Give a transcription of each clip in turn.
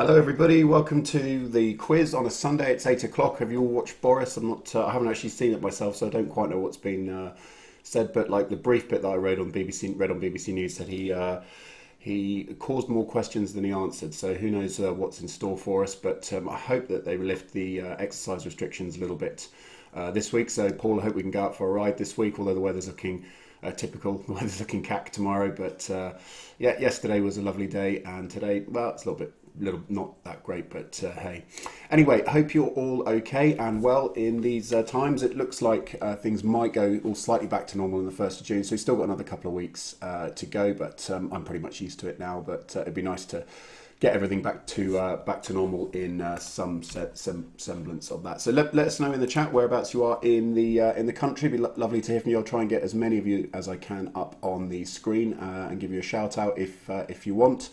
Hello, everybody. Welcome to the quiz on a Sunday. It's 8 o'clock. Have you all watched Boris? I'm not. I haven't actually seen it myself, so I don't quite know what's been said. But like the brief bit that I read on BBC News, said he caused more questions than he answered. So who knows what's in store for us? But I hope that they lift the exercise restrictions a little bit this week. So Paul, I hope we can go out for a ride this week. Although the weather's looking typical, the weather's looking cack tomorrow. But yeah, yesterday was a lovely day, and today, well, it's a little not that great, but hey. Anyway, I hope you're all okay and well in these times. It looks like things might go all slightly back to normal on the 1st of June, so we've still got another couple of weeks to go, but I'm pretty much used to it now. But it'd be nice to get everything back to normal in some semblance of that. So let us know in the chat whereabouts you are in the country. It'd be lovely to hear from you. I'll try and get as many of you as I can up on the screen and give you a shout out if you want.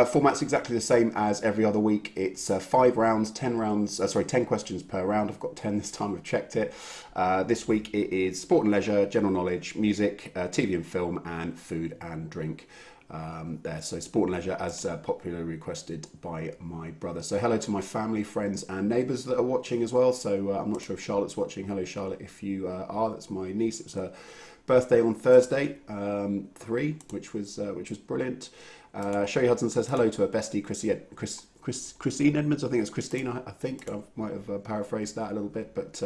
Format's exactly the same as every other week. It's 5 rounds, 10 questions per round. I've got 10 this time, I've checked it. This week it is sport and leisure, general knowledge, music, TV and film, and food and drink. There, so sport and leisure as popularly requested by my brother. So hello to my family, friends and neighbours that are watching as well. So I'm not sure if Charlotte's watching. Hello Charlotte, if you are. That's my niece. It was her birthday on Thursday, 3, which was brilliant. Sherry Hudson says hello to her bestie Christine Edmonds. I think it's Christina. I think I might have paraphrased that a little bit. But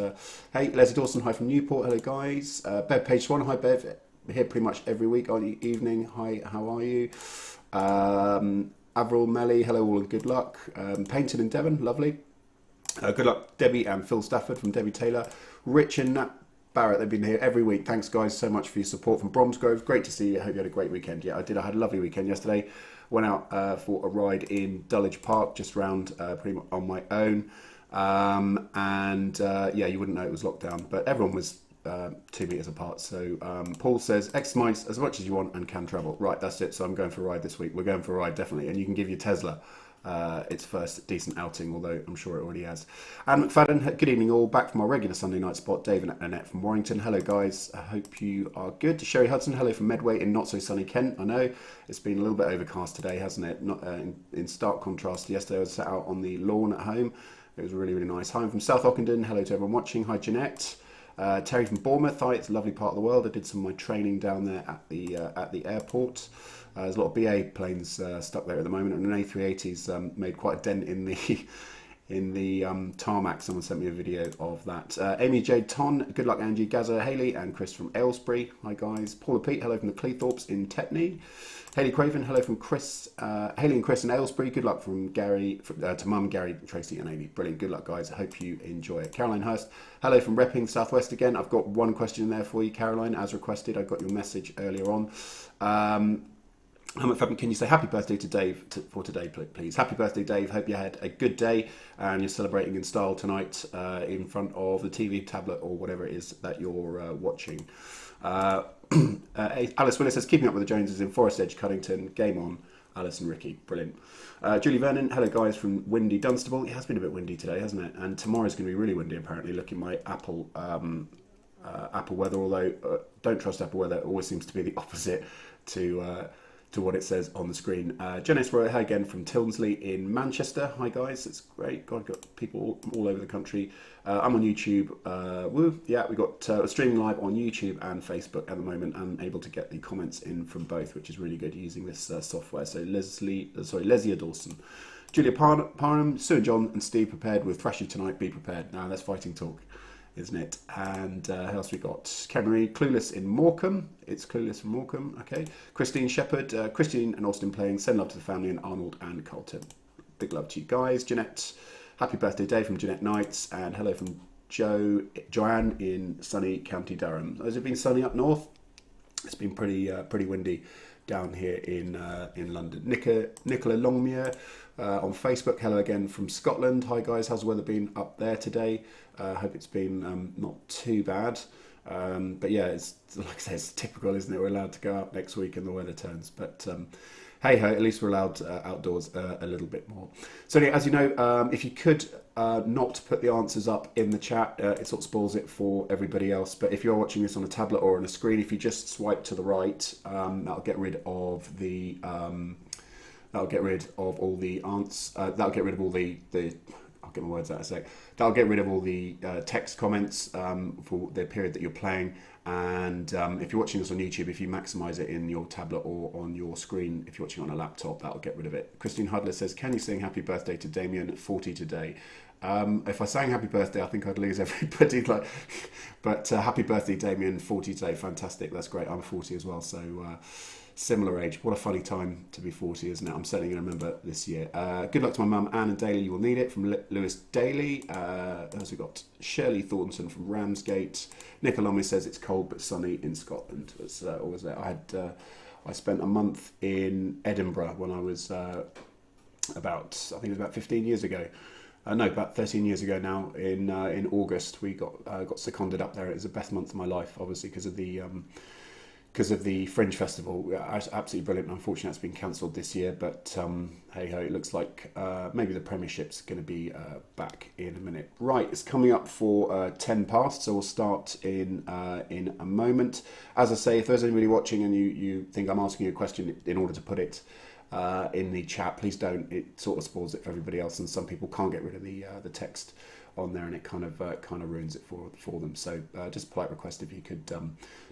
hey, Leslie Dawson, hi from Newport. Hello guys. Bev Page Swan, hi Bev. Here pretty much every week on the evening. Hi, how are you? Avril Melly, hello all and good luck. Painted in Devon, lovely. Good luck Debbie and Phil Stafford from Debbie Taylor. Rich and Nat Barrett, they've been here every week. Thanks guys so much for your support from Bromsgrove. Great to see you. I hope you had a great weekend. Yeah, I did. I had a lovely weekend yesterday. Went out for a ride in Dulwich Park, just round pretty much on my own. Yeah, you wouldn't know it was lockdown, but everyone was 2 meters apart. So Paul says exercise as much as you want and can travel. Right, that's it. So I'm going for a ride this week. We're going for a ride definitely, and you can give your Tesla its first decent outing, although I'm sure it already has. Anne McFadden, good evening all. Back from our regular Sunday night spot. Dave and Annette from Warrington. Hello guys, I hope you are good. Sherry Hudson, hello from Medway in not so sunny Kent. I know it's been a little bit overcast today, hasn't it? Not in stark contrast to yesterday. I was sat out on the lawn at home. It was really nice. Hi, I'm from South Ockenden. Hello to everyone watching. Hi Jeanette. Terry from Bournemouth. Hi, it's a lovely part of the world. I did some of my training down there at the airport. There's a lot of BA planes stuck there at the moment, and an A380's made quite a dent in the tarmac. Someone sent me a video of that. Amy Jade Ton, good luck Angie, Gaza, Haley, and Chris from Aylesbury. Hi guys. Paula Pete, hello from the Cleethorpes in Tetney. Haley Craven, hello from Chris, Haley and Chris in Aylesbury. Good luck from Gary to Mum, Gary, Tracy, and Amy. Brilliant. Good luck, guys. I hope you enjoy it. Caroline Hurst, hello from Repping, Southwest again. I've got one question there for you, Caroline, as requested. I got your message earlier on. Can you say happy birthday to Dave for today, please? Happy birthday, Dave. Hope you had a good day and you're celebrating in style tonight in front of the TV, tablet, or whatever it is that you're watching. Alice Willis says, keeping up with the Joneses in Forest Edge, Cuddington. Game on, Alice and Ricky. Brilliant. Julie Vernon, hello guys from windy Dunstable. It has been a bit windy today, hasn't it? And tomorrow's going to be really windy, apparently, looking at my Apple weather, although don't trust Apple weather. It always seems to be the opposite to what it says on the screen. Janice Roy, hi again from Tilnsley in Manchester. Hi guys, it's great. God, got people all over the country. I'm on YouTube. Woo, yeah, we got streaming live on YouTube and Facebook at the moment. I'm able to get the comments in from both, which is really good using this software. So Lesia Dawson, Julia Parham, Sue and John and Steve prepared with Thrashy tonight. Be prepared. Now that's fighting talk, isn't it? And who else we got? Kenry, Clueless in Morecambe. It's Clueless from Morecambe. Okay. Christine Shepherd, Christine and Austin playing Send Love to the Family, and Arnold and Colton. Big love to you guys. Jeanette, happy birthday day from Jeanette Knights, and hello from Joanne in sunny County Durham. Has it been sunny up north? It's been pretty windy down here in London. Nicola Longmuir on Facebook. Hello again from Scotland. Hi guys, how's the weather been up there today? Hope it's been not too bad. But yeah, it's like I say, it's typical, isn't it? We're allowed to go out next week and the weather turns. But hey ho, at least we're allowed outdoors a little bit more. So anyway, as you know, if you could not put the answers up in the chat, it sort of spoils it for everybody else. But if you're watching this on a tablet or on a screen, if you just swipe to the right, that'll get rid of the That'll get rid of all the that'll get rid of all the I'll get my words out in a sec. That'll get rid of all the text comments for the period that you're playing. And if you're watching this on YouTube, if you maximize it in your tablet or on your screen, if you're watching on a laptop, that'll get rid of it. Christine Hudler says, can you sing happy birthday to Damien, 40 today? If I sang happy birthday, I think I'd lose everybody. But happy birthday, Damien, 40 today. Fantastic. That's great. I'm 40 as well. So similar age. What a funny time to be 40, isn't it? I'm certainly going to remember this year. Good luck to my mum, Anne and Daly. You will need it. From Lewis Daly. As we got Shirley Thornton from Ramsgate. Nick Alomi says it's cold but sunny in Scotland. It's always there. I spent a month in Edinburgh when I was I think it was about 15 years ago. No, about 13 years ago now. In August, we got seconded up there. It was the best month of my life, obviously, because of the Fringe Festival. Absolutely brilliant. Unfortunately, it's been cancelled this year, but hey ho, it looks like maybe the Premiership's going to be back in a minute. Right, it's coming up for 10 past, so we'll start in a moment. As I say, if there's anybody watching and you think I'm asking you a question in order to put it in the chat, please don't. It sort of spoils it for everybody else, and some people can't get rid of the text on there, and it kind of ruins it for them. So just a polite request if you could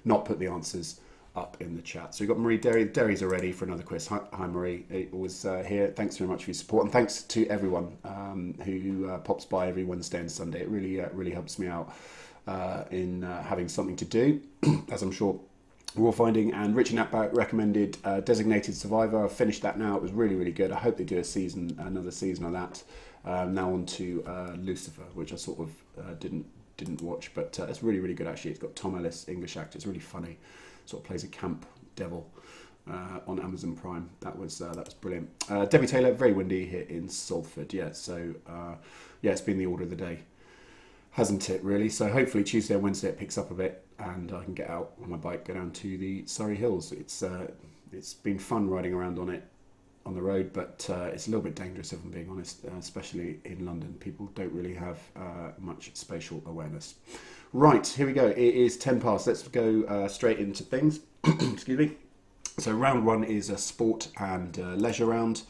not put the answers up in the chat. So we've got Marie Derry. Derry's already for another quiz. Hi Marie, it was here. Thanks very much for your support, and thanks to everyone who pops by every Wednesday and Sunday. It really helps me out in having something to do, as I'm sure we're all finding. And Richard Natback recommended Designated Survivor. I've finished that now. It was really good. I hope they do another season of that. Now on to Lucifer, which I sort of didn't watch, but it's really good actually. It's got Tom Ellis, English actor. It's really funny. Sort of plays a camp devil on Amazon Prime. That was brilliant. Debbie Taylor, very windy here in Salford. Yeah, so it's been the order of the day, hasn't it? Really. So hopefully Tuesday and Wednesday it picks up a bit, and I can get out on my bike, go down to the Surrey Hills. It's been fun riding around on it on the road, but it's a little bit dangerous if I'm being honest, especially in London. People don't really have much spatial awareness. Right, here we go. It is 10 past. Let's go straight into things. Excuse me. So round one is a sport and leisure round,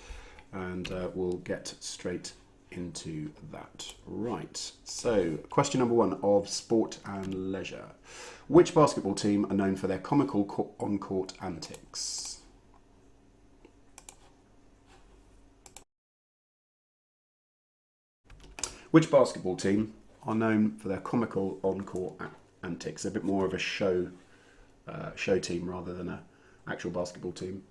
and we'll get straight into that. Right, so question number one of sport and leisure. Which basketball team are known for their comical on-court antics? Which basketball team are known for their comical on-court antics? A bit more of a show team rather than an actual basketball team.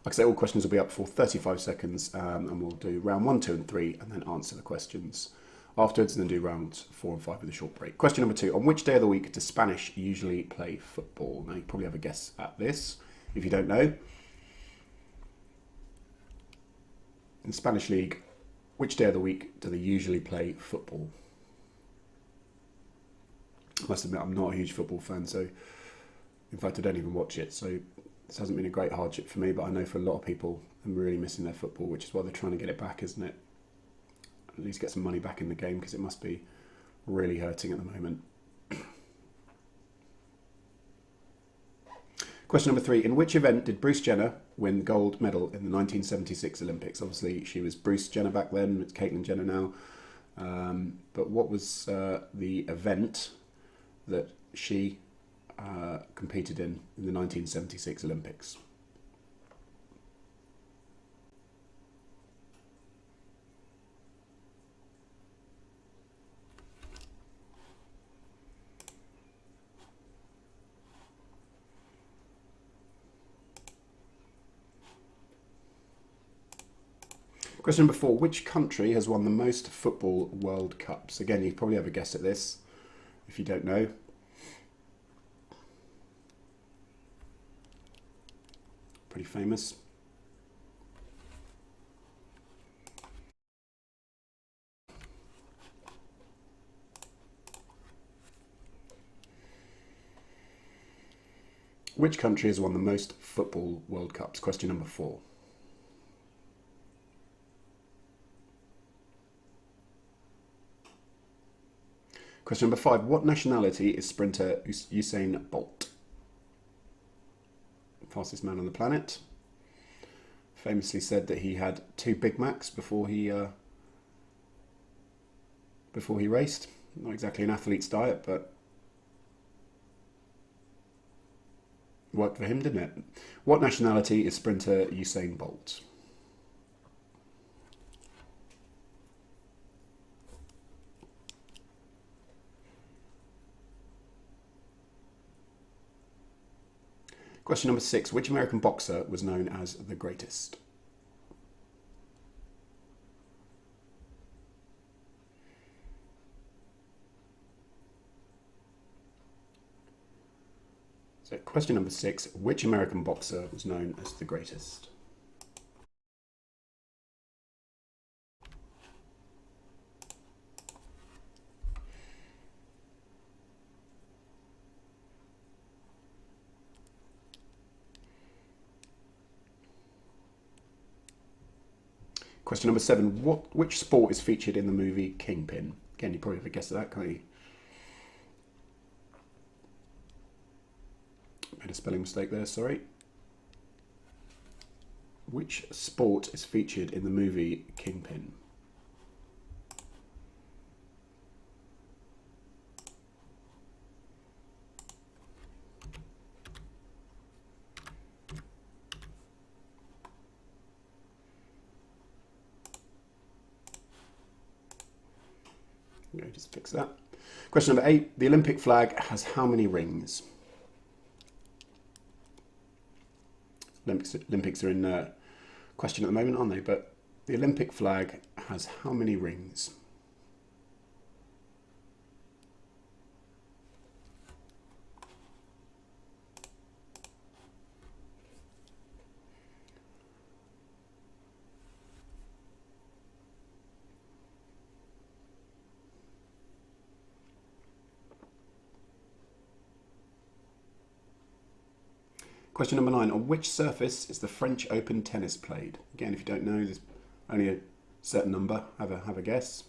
Like I say, all questions will be up for 35 seconds, and we'll do round 1, 2 and 3 and then answer the questions afterwards, and then do rounds 4 and 5 with a short break. Question number 2. On which day of the week does Spanish usually play football? Now, you probably have a guess at this if you don't know. In Spanish League, which day of the week do they usually play football? I must admit, I'm not a huge football fan, so in fact, I don't even watch it. So this hasn't been a great hardship for me, but I know for a lot of people, I'm really missing their football, which is why they're trying to get it back, isn't it? At least get some money back in the game, because it must be really hurting at the moment. Question number 3. In which event did Bruce Jenner win the gold medal in the 1976 Olympics? Obviously, she was Bruce Jenner back then. It's Caitlyn Jenner now. But what was the event that she competed in the 1976 Olympics? Question number 4. Which country has won the most football World Cups? Again, you probably have a guess at this if you don't know. Pretty famous. Which country has won the most football World Cups? Question number 4. Question number 5. What nationality is sprinter Usain Bolt? Fastest man on the planet. Famously said that he had 2 Big Macs before he raced. Not exactly an athlete's diet, but worked for him, didn't it? What nationality is sprinter Usain Bolt? Question number 6. Which American boxer was known as the greatest? So question number 6. Which American boxer was known as the greatest? Question number 7. Which sport is featured in the movie Kingpin? Again, you probably have a guess at that, can't you? Made a spelling mistake there, sorry. Which sport is featured in the movie Kingpin? Just fix that. Question number 8. The Olympic flag has how many rings? Olympics are in question at the moment, aren't they? But the Olympic flag has how many rings? Question number 9. On which surface is the French Open tennis played? Again, if you don't know, there's only a certain number. Have a guess.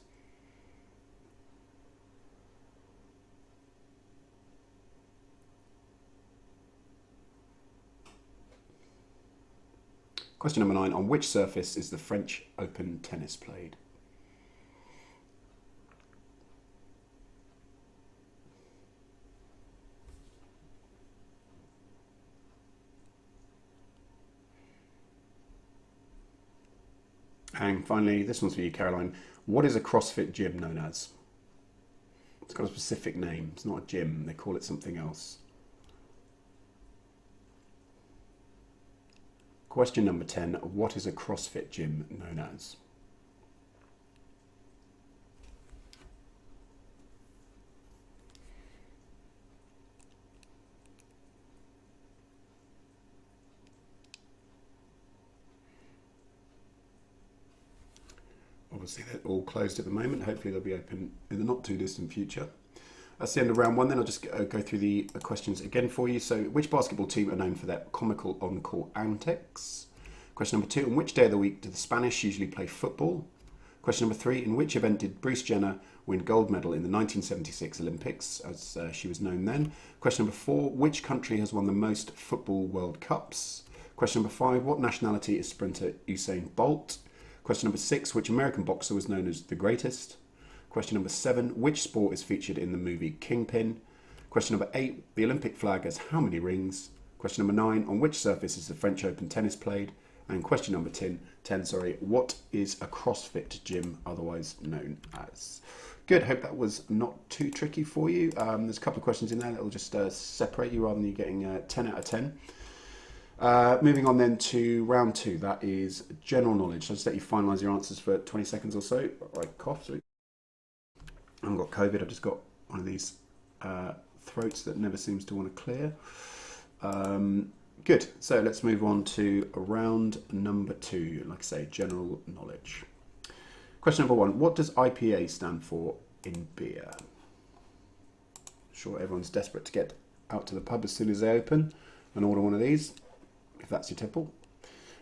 Question number 9. On which surface is the French Open tennis played? And finally, this one's for you, Caroline. What is a CrossFit gym known as? It's got a specific name. It's not a gym. They call it something else. Question number 10. What is a CrossFit gym known as? Obviously, they're all closed at the moment. Hopefully, they'll be open in the not too distant future. That's the end of round 1. Then I'll just go through the questions again for you. So, which basketball team are known for their comical on-court antics? Question number 2. On which day of the week do the Spanish usually play football? Question number 3. In which event did Bruce Jenner win gold medal in the 1976 Olympics, as she was known then? Question number 4. Which country has won the most football World Cups? Question number 5. What nationality is sprinter Usain Bolt? Question number 6, which American boxer was known as the greatest? Question number 7, which sport is featured in the movie Kingpin? Question number 8, the Olympic flag has how many rings? Question number 9, on which surface is the French Open tennis played? And question number 10, what is a CrossFit gym otherwise known as? Good, hope that was not too tricky for you. There's a couple of questions in there that will just separate you rather than you getting 10 out of 10. Moving on then to round 2, that is general knowledge. I'll just let you finalise your answers for 20 seconds or so. Right, cough. Sorry. I haven't got COVID, I've just got one of these throats that never seems to want to clear. Good, so let's move on to round number 2, like I say, general knowledge. Question number 1, what does IPA stand for in beer? I'm sure everyone's desperate to get out to the pub as soon as they open and order one of these, if that's your tipple.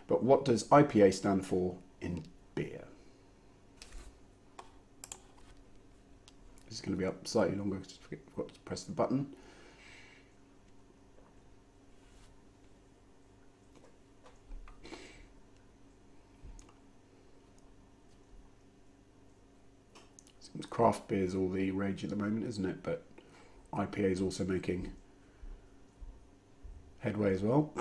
But what does IPA stand for in beer? It's going to be up slightly longer because I forgot to press the button. Craft beer is all the rage at the moment, isn't it? But IPA is also making headway as well.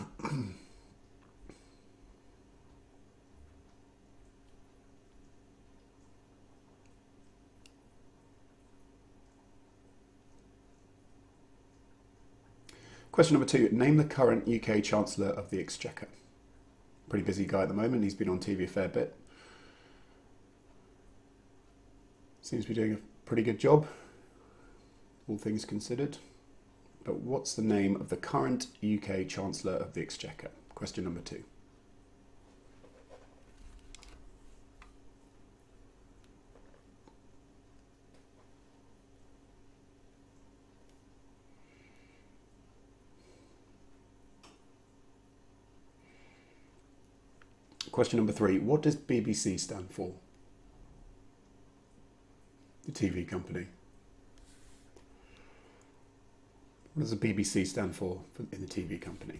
Question number 2. Name the current UK Chancellor of the Exchequer. Pretty busy guy at the moment. He's been on TV a fair bit. Seems to be doing a pretty good job, all things considered. But what's the name of the current UK Chancellor of the Exchequer? Question number 2. Question number 3. What does BBC stand for? The TV company. What does the BBC stand for in the TV company?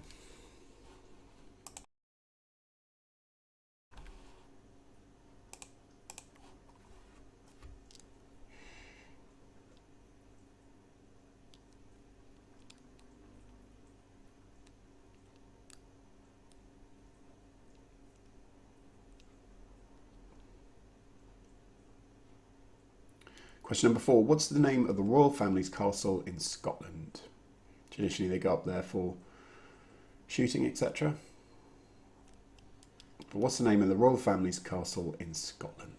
Question number 4. What's the name of the royal family's castle in Scotland? Traditionally they go up there for shooting, etc. But what's the name of the royal family's castle in Scotland?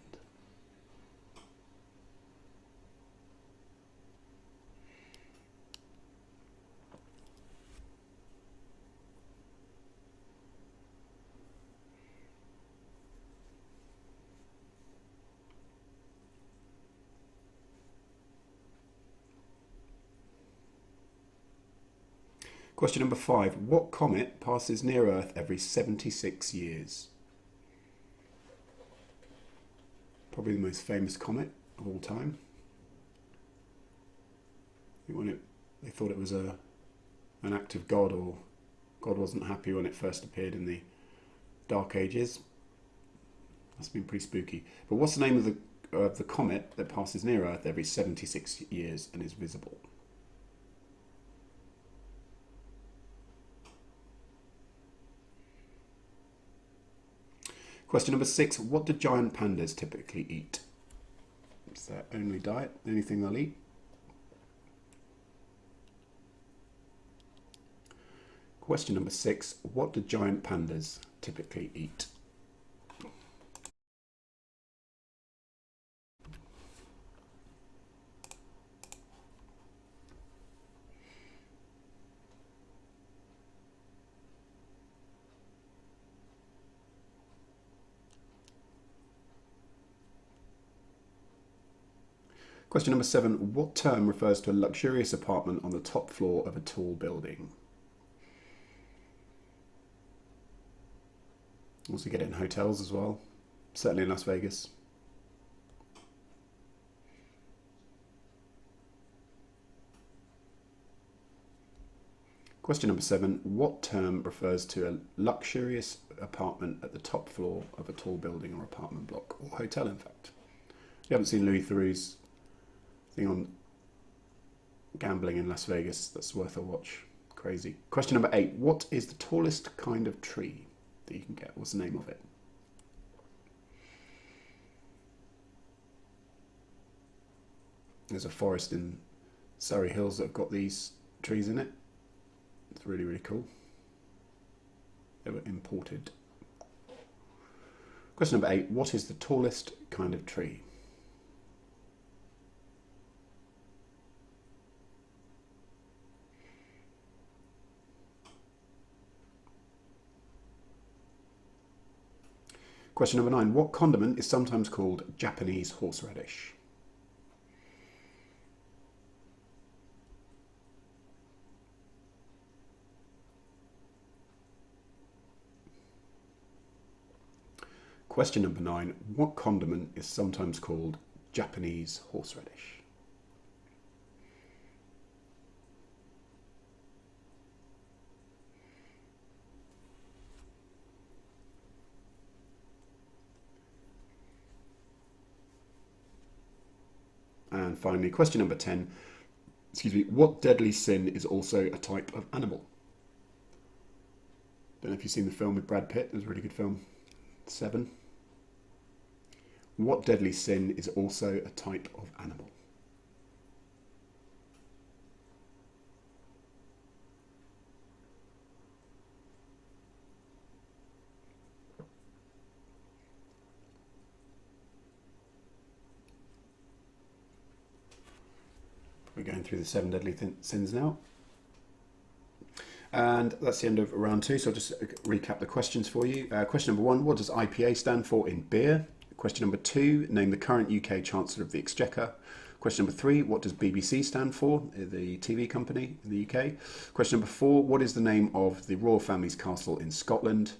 Question number 5. What comet passes near Earth every 76 years? Probably the most famous comet of all time. When they thought it was an act of God, or God wasn't happy when it first appeared in the Dark Ages. That's been pretty spooky. But what's the name of the comet that passes near Earth every 76 years and is visible? Question number 6. What do giant pandas typically eat? It's their only diet, the only thing they'll eat. Question number 6. What do giant pandas typically eat? Question number 7. What term refers to a luxurious apartment on the top floor of a tall building? Also get it in hotels as well, certainly in Las Vegas. Question number 7. What term refers to a luxurious apartment at the top floor of a tall building or apartment block, or hotel in fact? If you haven't seen Louis Theroux's thing on gambling in Las Vegas, that's worth a watch. Crazy. Question number 8. What is the tallest kind of tree that you can get? What's the name of it? There's a forest in Surrey Hills that have got these trees in it. It's really, really cool. They were imported. Question number 8. What is the tallest kind of tree? Question number 9. What condiment is sometimes called Japanese horseradish? Question number 9. What condiment is sometimes called Japanese horseradish? And finally, question number 10. Excuse me. What deadly sin is also a type of animal? Don't know if you've seen the film with Brad Pitt. It was a really good film. 7. What deadly sin is also a type of animal? We're going through the 7 deadly sins now. And that's the end of round 2, so I'll just recap the questions for you. Question number 1, what does IPA stand for in beer? Question number 2, name the current UK Chancellor of the Exchequer. Question number 3, what does BBC stand for, the TV company in the UK? Question number 4, what is the name of the royal family's castle in Scotland?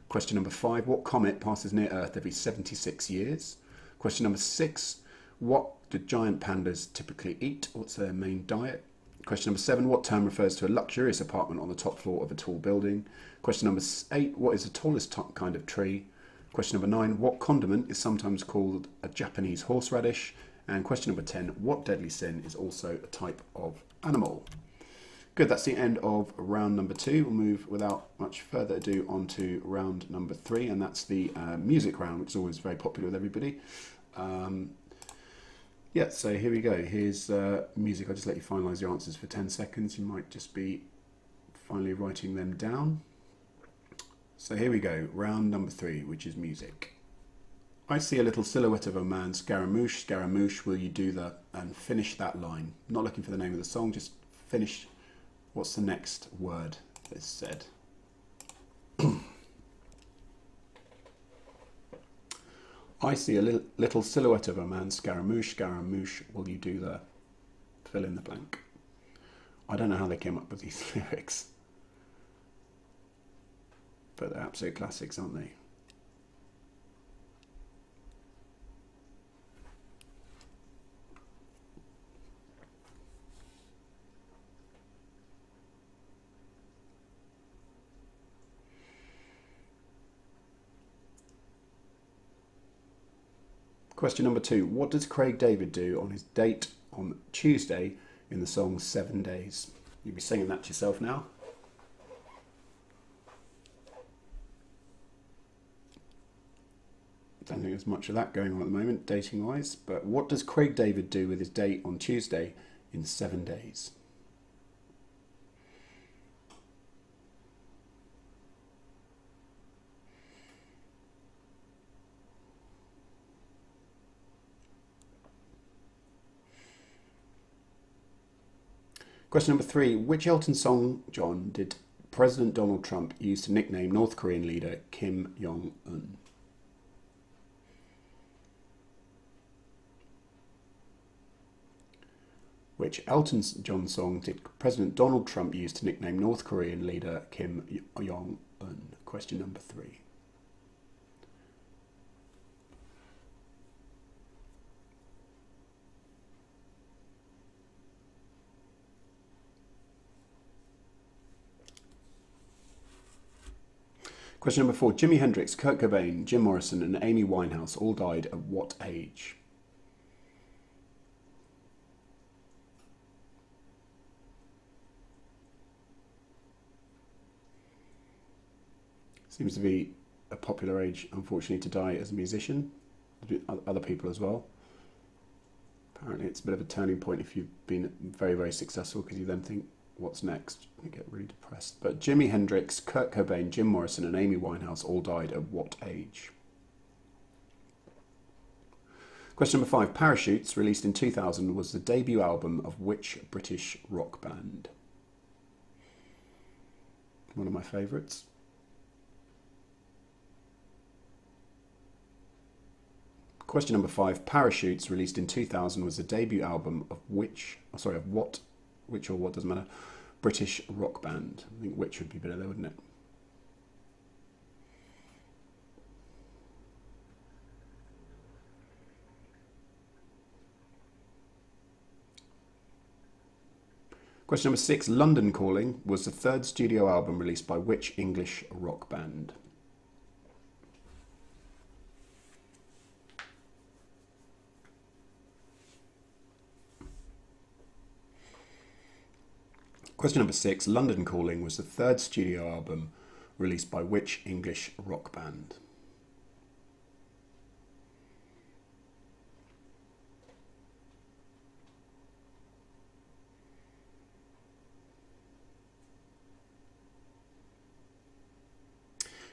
Question number 5, what comet passes near Earth every 76 years? Question number 6, what do giant pandas typically eat? What's their main diet? Question number 7, what term refers to a luxurious apartment on the top floor of a tall building? Question number 8, what is the tallest kind of tree? Question number 9, what condiment is sometimes called a Japanese horseradish? And question number 10, what deadly sin is also a type of animal? Good, that's the end of round number 2. We'll move without much further ado on to round number 3, and that's the music round, which is always very popular with everybody. Yeah, so here we go. Here's music. I'll just let you finalise your answers for 10 seconds. You might just be finally writing them down. So here we go. Round number 3, which is music. I see a little silhouette of a man, Scaramouche, Scaramouche, will you do the... and finish that line. I'm not looking for the name of the song, just finish what's the next word that's said. I see a little silhouette of a man, Scaramouche, Scaramouche, will you do the... fill in the blank. I don't know how they came up with these lyrics. But they're absolute classics, aren't they? Question number 2. What does Craig David do on his date on Tuesday in the song 7 Days? You'll be singing that to yourself now. Don't think there's much of that going on at the moment, dating-wise. But what does Craig David do with his date on Tuesday in 7 days? Question number 3. Which Elton John did President Donald Trump use to nickname North Korean leader Kim Jong-Un? Which Elton John song did President Donald Trump use to nickname North Korean leader Kim Jong-un? Question number 3. Question number 4. Jimi Hendrix, Kurt Cobain, Jim Morrison and Amy Winehouse all died at what age? Seems to be a popular age, unfortunately, to die as a musician. Other people as well. Apparently it's a bit of a turning point if you've been very, very successful, because you then think, what's next? You get really depressed. But Jimi Hendrix, Kurt Cobain, Jim Morrison and Amy Winehouse all died at what age? Question number 5. Parachutes, released in 2000, was the debut album of which British rock band? One of my favourites. Question number 5. Parachutes, released in 2000, was the debut album of which or what doesn't matter, British rock band. I think which would be better there, wouldn't it? Question number 6. London Calling was the 3rd studio album released by which English rock band? Question number 6. London Calling was the third studio album released by which English rock band?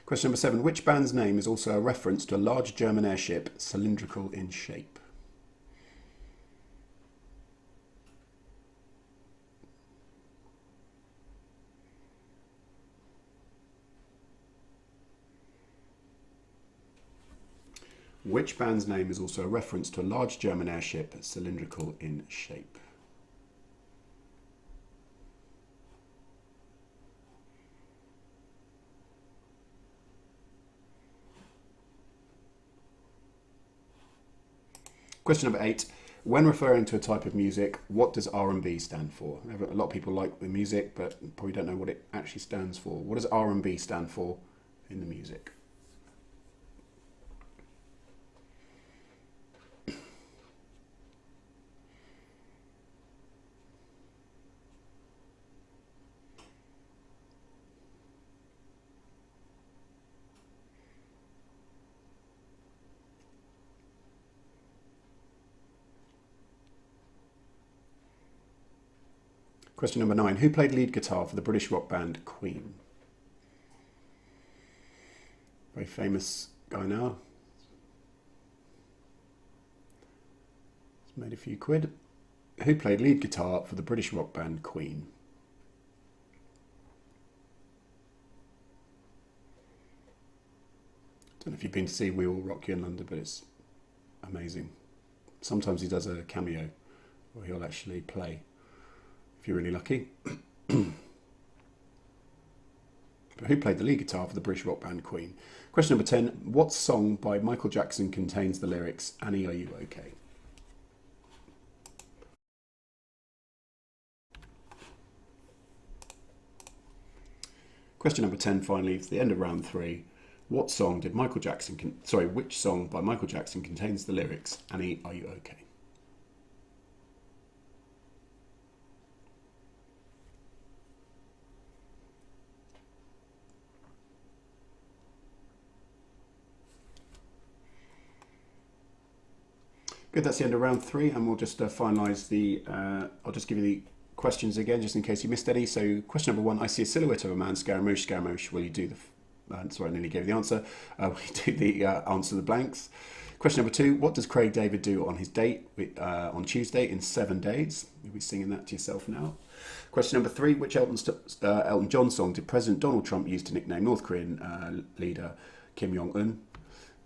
Question number 7. Which band's name is also a reference to a large German airship cylindrical in shape? Which band's name is also a reference to a large German airship cylindrical in shape? Question number 8. When referring to a type of music, what does R&B stand for? A lot of people like the music, but probably don't know what it actually stands for. What does R&B stand for in the music? Question number 9. Who played lead guitar for the British rock band Queen? Very famous guy now. He's made a few quid. Who played lead guitar for the British rock band Queen? Don't know if you've been to see We Will Rock You in London, but it's amazing. Sometimes he does a cameo where he'll actually play, if you're really lucky. But who played the lead guitar for the British rock band Queen? Question number 10. What song by Michael Jackson contains the lyrics, Annie, are you okay? Question number 10, finally, it's the end of round 3. What song did Michael Jackson, which song by Michael Jackson contains the lyrics, Annie, are you okay? Good, that's the end of round 3, and we'll just finalise the, I'll just give you the questions again, just in case you missed any. So question number 1, I see a silhouette of a man, Scaramouche, Scaramouche, will you do the, sorry, I nearly gave the answer, will you do the answer the blanks? Question number 2, what does Craig David do on his date on Tuesday in 7 days? You'll be singing that to yourself now. Question number 3, which Elton John song did President Donald Trump use to nickname North Korean leader Kim Jong-Un?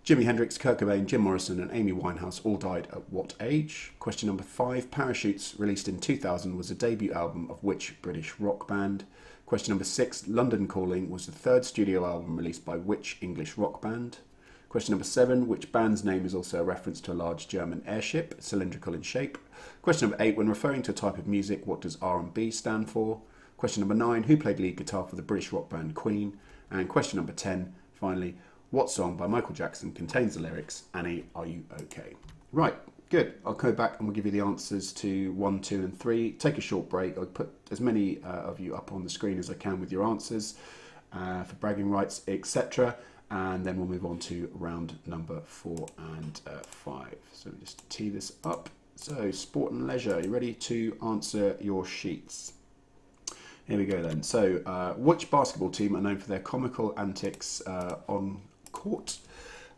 Jimi Hendrix, Kurt Cobain, Jim Morrison and Amy Winehouse all died at what age? Question number 5, Parachutes, released in 2000, was the debut album of which British rock band? Question number 6, London Calling was the third studio album released by which English rock band? Question number 7, which band's name is also a reference to a large German airship, cylindrical in shape? Question number 8, when referring to a type of music, what does R&B stand for? Question number 9, who played lead guitar for the British rock band Queen? And question number 10, finally, what song by Michael Jackson contains the lyrics, Annie, are you okay? Right, good. I'll go back and we'll give you the answers to 1, 2 and 3. Take a short break. I'll put as many of you up on the screen as I can with your answers for bragging rights, etc. And then we'll move on to round number 4 and 5. So let me just tee this up. So, sport and leisure, you ready to answer your sheets? Here we go then. So, which basketball team are known for their comical antics on court?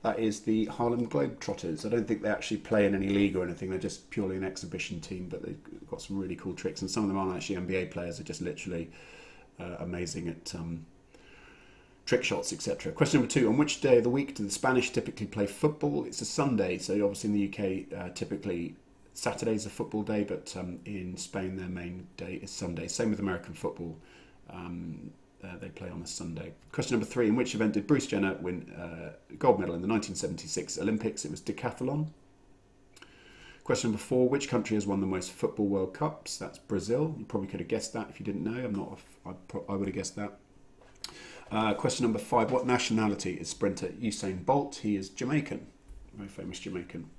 That is the Harlem Globetrotters. I don't think they actually play in any league or anything. They're just purely an exhibition team, but they've got some really cool tricks. And some of them aren't actually NBA players. They're just literally amazing at trick shots, etc. Question number 2. On which day of the week do the Spanish typically play football? It's a Sunday. So obviously in the UK, typically Saturday's a football day, but in Spain, their main day is Sunday. Same with American football. They play on a Sunday. Question number 3. In which event did Bruce Jenner win gold medal in the 1976 Olympics? It was decathlon. Question number 4. Which country has won the most football World Cups? That's Brazil. You probably could have guessed that if you didn't know. I would have guessed that. Question number 5. What nationality is sprinter Usain Bolt? He is Jamaican. Very famous Jamaican.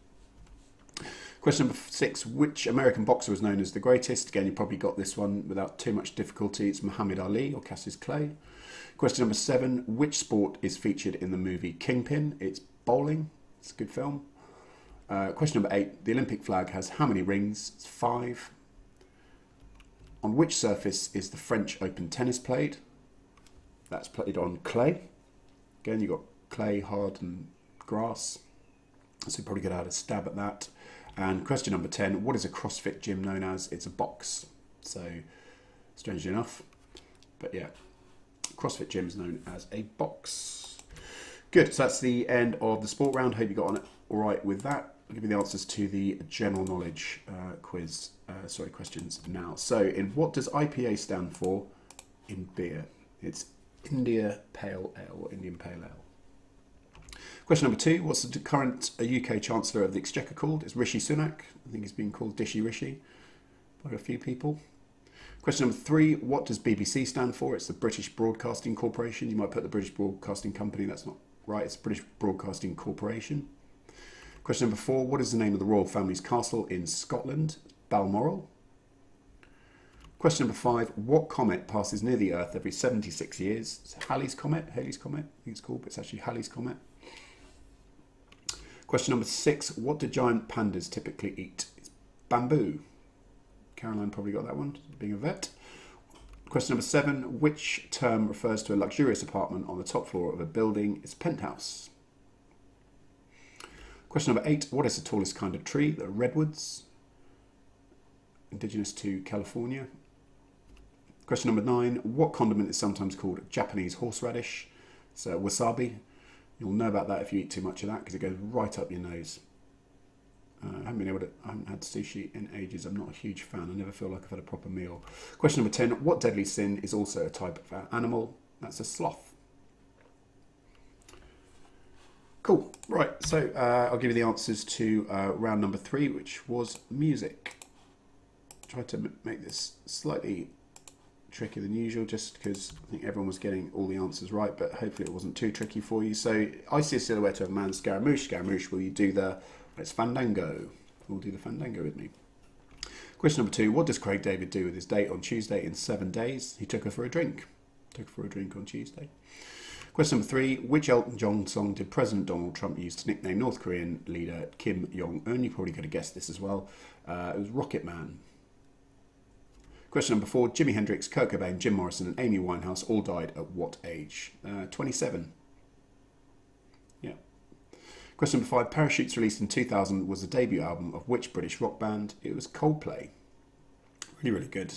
Question Question number 6. Which American boxer was known as the greatest? Again, you probably got this one without too much difficulty. It's Muhammad Ali or Cassius Clay. Question number 7. Which sport is featured in the movie Kingpin? It's bowling. It's a good film. Question number 8. The Olympic flag has how many rings? It's 5. On which surface is the French Open tennis played? That's played on clay. Again, you've got clay, hard and grass. So you probably get out a stab at that. And question number 10. What is a CrossFit gym known as? It's a box. So, strangely enough. But yeah, CrossFit gym is known as a box. Good. So that's the end of the sport round. Hope you got on it all right with that. I'll give you the answers to the general knowledge questions now. So, in what does IPA stand for in beer? It's India Pale Ale or Indian Pale Ale. Question number 2. What's the current UK Chancellor of the Exchequer called? It's Rishi Sunak. I think he's been called Dishy Rishi by a few people. Question number 3. What does BBC stand for? It's the British Broadcasting Corporation. You might put the British Broadcasting Company. That's not right. It's British Broadcasting Corporation. Question number 4. What is the name of the royal family's castle in Scotland? Balmoral. Question number 5. What comet passes near the Earth every 76 years? It's Halley's Comet. I think it's called, but it's actually Halley's Comet. Question number 6. What do giant pandas typically eat? It's bamboo. Caroline probably got that one, being a vet. Question number 7. Which term refers to a luxurious apartment on the top floor of a building? It's penthouse. Question number 8. What is the tallest kind of tree? The redwoods. Indigenous to California. Question number 9. What condiment is sometimes called Japanese horseradish? So wasabi. You'll know about that if you eat too much of that because it goes right up your nose. I haven't had sushi in ages. I'm not a huge fan. I never feel like I've had a proper meal. Question number 10. What deadly sin is also a type of animal? That's a sloth. Cool. Right. So I'll give you the answers to round number 3, which was music. Tried to make this slightly trickier than usual just because I think everyone was getting all the answers right, but hopefully it wasn't too tricky for you. So I see a silhouette of a man, Scaramouche. Scaramouche, will you do the... It's fandango. We'll do the fandango with me. Question number 2. What does Craig David do with his date on Tuesday in 7 days? He took her for a drink. Took her for a drink on Tuesday. Question number 3. Which Elton John song did President Donald Trump use to nickname North Korean leader Kim Jong-Un? You probably could have guessed this as well. It was Rocket Man. Question number 4. Jimi Hendrix, Kurt Cobain, Jim Morrison and Amy Winehouse all died at what age? 27. Yeah. Question number 5. Parachutes, released in 2000, was the debut album of which British rock band? It was Coldplay. Really, really good.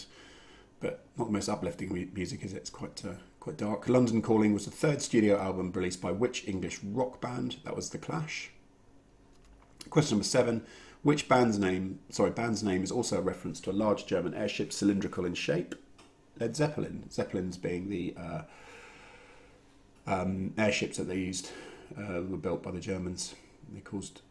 But not the most uplifting music, is it? It's quite dark. London Calling was the 3rd studio album released by which English rock band? That was The Clash. Question number 7. Which band's name is also a reference to a large German airship cylindrical in shape? Led Zeppelin. Zeppelins being the airships that they used, were built by the Germans. They caused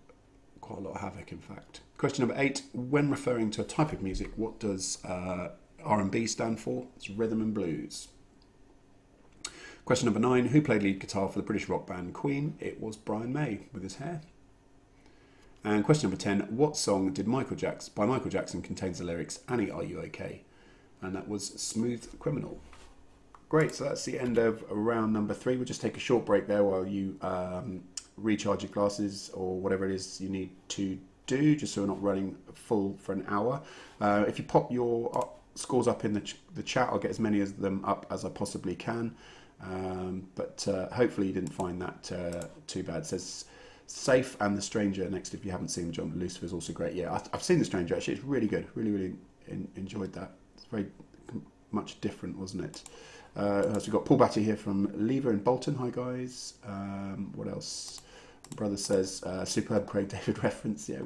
quite a lot of havoc, in fact. Question number 8. When referring to a type of music, what does R&B stand for? It's rhythm and blues. Question number 9. Who played lead guitar for the British rock band Queen? It was Brian May with his hair. And question number 10. What song did Michael Jackson contains the lyrics "Annie, are you okay?" And that was Smooth Criminal. Great, so that's the end of round number 3. We'll just take a short break there while you recharge your glasses or whatever it is you need to do, just so we're not running full for an hour. If you pop your scores up in the chat, I'll get as many of them up as I possibly can. But hopefully you didn't find that too bad. It says Safe and The Stranger next. If you haven't seen John Lucifer is also great. Yeah, I've seen The Stranger actually. It's really good. Really enjoyed that. It's very much different, wasn't it? So we've got Paul Batty here from Lever in Bolton. Hi guys. What else? Brother says superb Craig David reference. Yeah,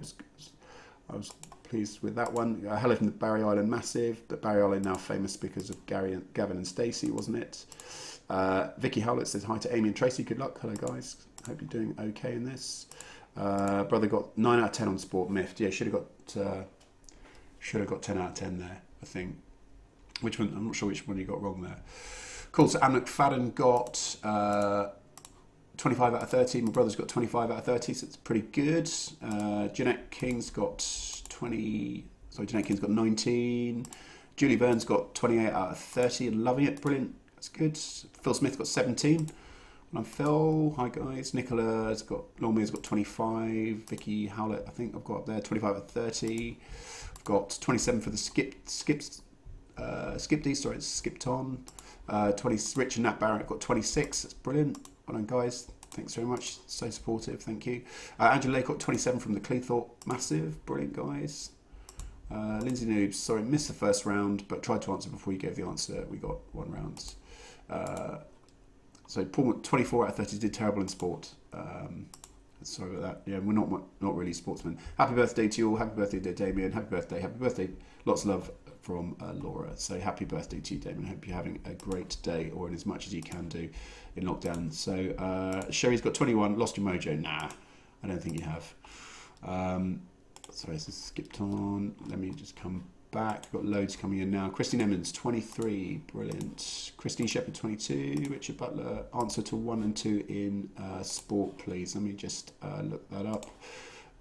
I was pleased with that one. Hello from the Barry Island Massive, but Barry Island now famous because of Gavin and Stacey, wasn't it? Vicky Howlett says hi to Amy and Tracy. Good luck. Hello guys. Hope you're doing okay in this. Brother got 9 out of 10 on Sport Miffed. Yeah, should have got 10 out of 10 there, I think. Which one? I'm not sure which one you got wrong there. Cool. So Am McFadden got 25 out of 30. My brother's got 25 out of 30, so it's pretty good. Jeanette King's got 20. Sorry, Jeanette King's got 19. Julie Burns got 28 out of 30 and loving it. Brilliant. That's good. Phil Smith got 17. And I'm Phil. Hi guys. Nicola's got, Longmere's got 25. Vicky Howlett, I think I've got up there, 25 out of 30. I've got 27 for the skipped it's skipped on. 20, Rich and Nat Barrett got 26. That's brilliant. Well done guys. Thanks very much. So supportive. Thank you. Angela Lake got 27 from the Cleethorpe. Massive. Brilliant guys. Lindsay Noobs, sorry, missed the first round, but tried to answer before you gave the answer. We got 1 round. So Paul, 24 out of 30 did terrible in sport. Sorry about that. Yeah, we're not really sportsmen. Happy birthday to you all. Happy birthday to Damien. Happy birthday. Happy birthday. Lots of love from Laura. So happy birthday to you, Damien. Hope you're having a great day, or in as much as you can do in lockdown. So Sherry's got 21. Lost your mojo? Nah, I don't think you have. Sorry, this is skipped on. Let me just come back. We've got loads coming in now. Christine Emmons, 23. Brilliant. Christine Shepherd, 22. Richard Butler, answer to 1 and 2 in sport, please. Let me just look that up.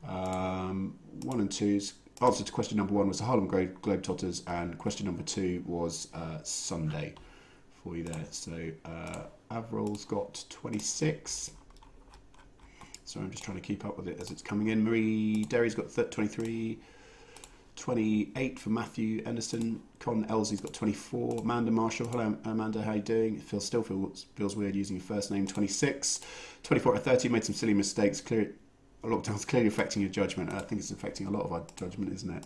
1 and 2's answer to question number 1 was the Harlem Globetrotters, and question number 2 was Sunday for you there. So Avril's got 26. So I'm just trying to keep up with it as it's coming in. Marie Derry's got 23, 28 for Matthew Anderson. Con Elsie's got 24. Amanda Marshall, hello Amanda, how you doing? It still feels weird using your first name. 26, 24 out of 30. Made some silly mistakes. Lockdown's clearly affecting your judgment. I think it's affecting a lot of our judgment, isn't it?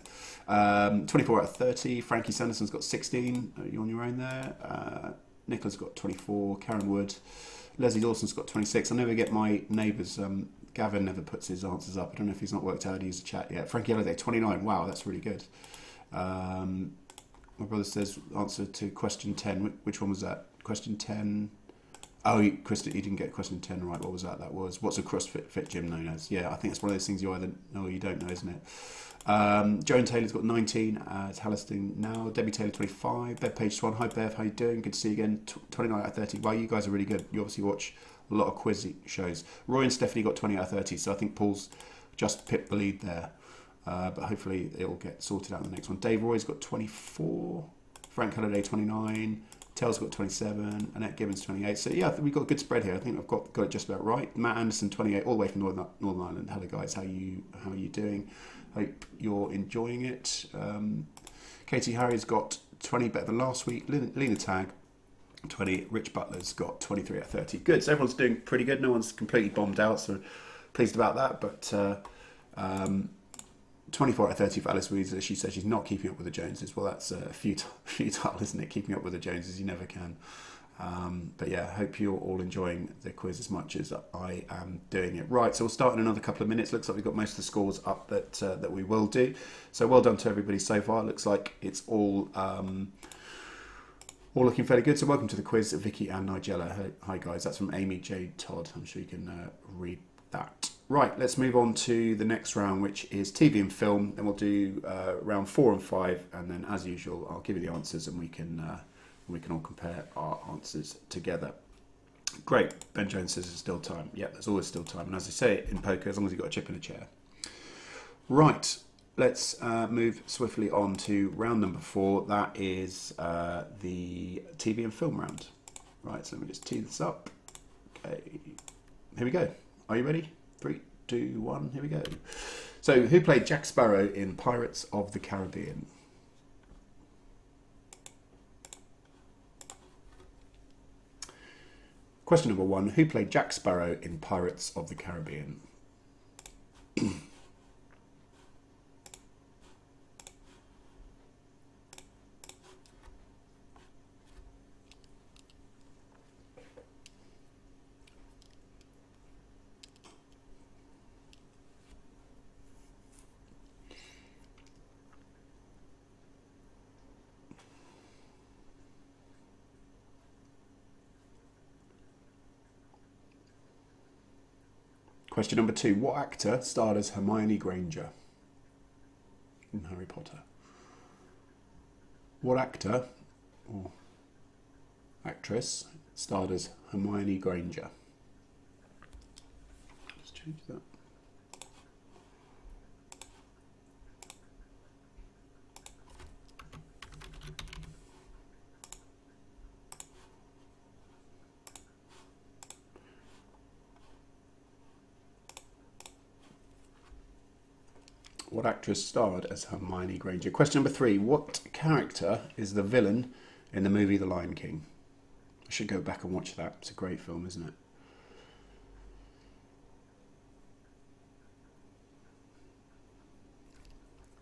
24 out of 30. Frankie Sanderson's got 16. Are you on your own there? Nicola's got 24. Karen Wood. Leslie Dawson's got 26. I never get my neighbours. Gavin never puts his answers up. I don't know if he's not worked out how to use the chat yet. Frankie Halliday, 29. Wow, that's really good. My brother says answer to question 10. Which one was that? Question 10. Oh, he didn't get question 10 right. What was that? That was, what's a CrossFit gym known as? Yeah, I think it's one of those things you either know or you don't know, isn't it? Joan Taylor's got 19. It's Halliston now. Debbie Taylor, 25. Bev Page Swan. Hi, Bev. How you doing? Good to see you again. 29 out of 30. Wow, you guys are really good. You obviously watch a lot of quiz shows. Roy and Stephanie got 20 out of 30. So I think Paul's just pipped the lead there. But hopefully it'll get sorted out in the next one. Dave Roy's got 24. Frank Halliday, 29. Tell's got 27, Annette Gibbons 28. So yeah, I think we've got a good spread here. I think I've got it just about right. Matt Anderson 28, all the way from Northern Ireland. Hello guys, how you doing? Hope you're enjoying it. Katie Harry's got 20 better than last week. Lena Tagg 20. Rich Butler's got 23 out of 30. Good. So everyone's doing pretty good. No one's completely bombed out. So pleased about that. But 24 out of 30 for Alice Weezer. She says she's not keeping up with the Joneses. Well, that's futile, isn't it? Keeping up with the Joneses, you never can. But yeah, I hope you're all enjoying the quiz as much as I am doing it. Right, so we'll start in another couple of minutes. Looks like we've got most of the scores up that we will do. So well done to everybody so far. Looks like it's all looking fairly good. So welcome to the quiz, Vicky and Nigella. Hi guys, that's from Amy J. Todd. I'm sure you can read that. Right, let's move on to the next round, which is TV and film. Then we'll do round 4 and 5, and then as usual, I'll give you the answers, and we can all compare our answers together. Great. Ben Jones says there's still time. Yeah, there's always still time, and as I say in poker, as long as you've got a chip in a chair. Right, let's move swiftly on to round number 4. That is the TV and film round. Right, so let me just tee this up. Okay, here we go. Are you ready? 3, 2, 1, here we go. So, who played Jack Sparrow in Pirates of the Caribbean? Question number 1, who played Jack Sparrow in Pirates of the Caribbean? Question number 2. What actor starred as Hermione Granger in Harry Potter? What actor or actress starred as Hermione Granger? Let's change that. What actress starred as Hermione Granger? Question number 3. What character is the villain in the movie The Lion King? I should go back and watch that. It's a great film, isn't it?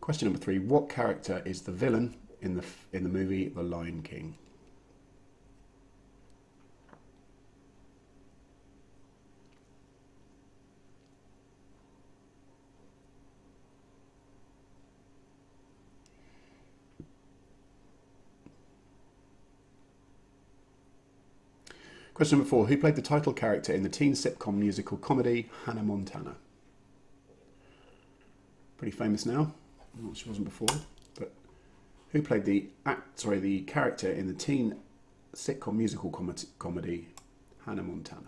Question number 3. What character is the villain in the movie The Lion King? Question number 4. Who played the title character in the teen sitcom musical comedy Hannah Montana? Pretty famous now. Well, she wasn't before, but who played the character in the teen sitcom musical comedy Hannah Montana?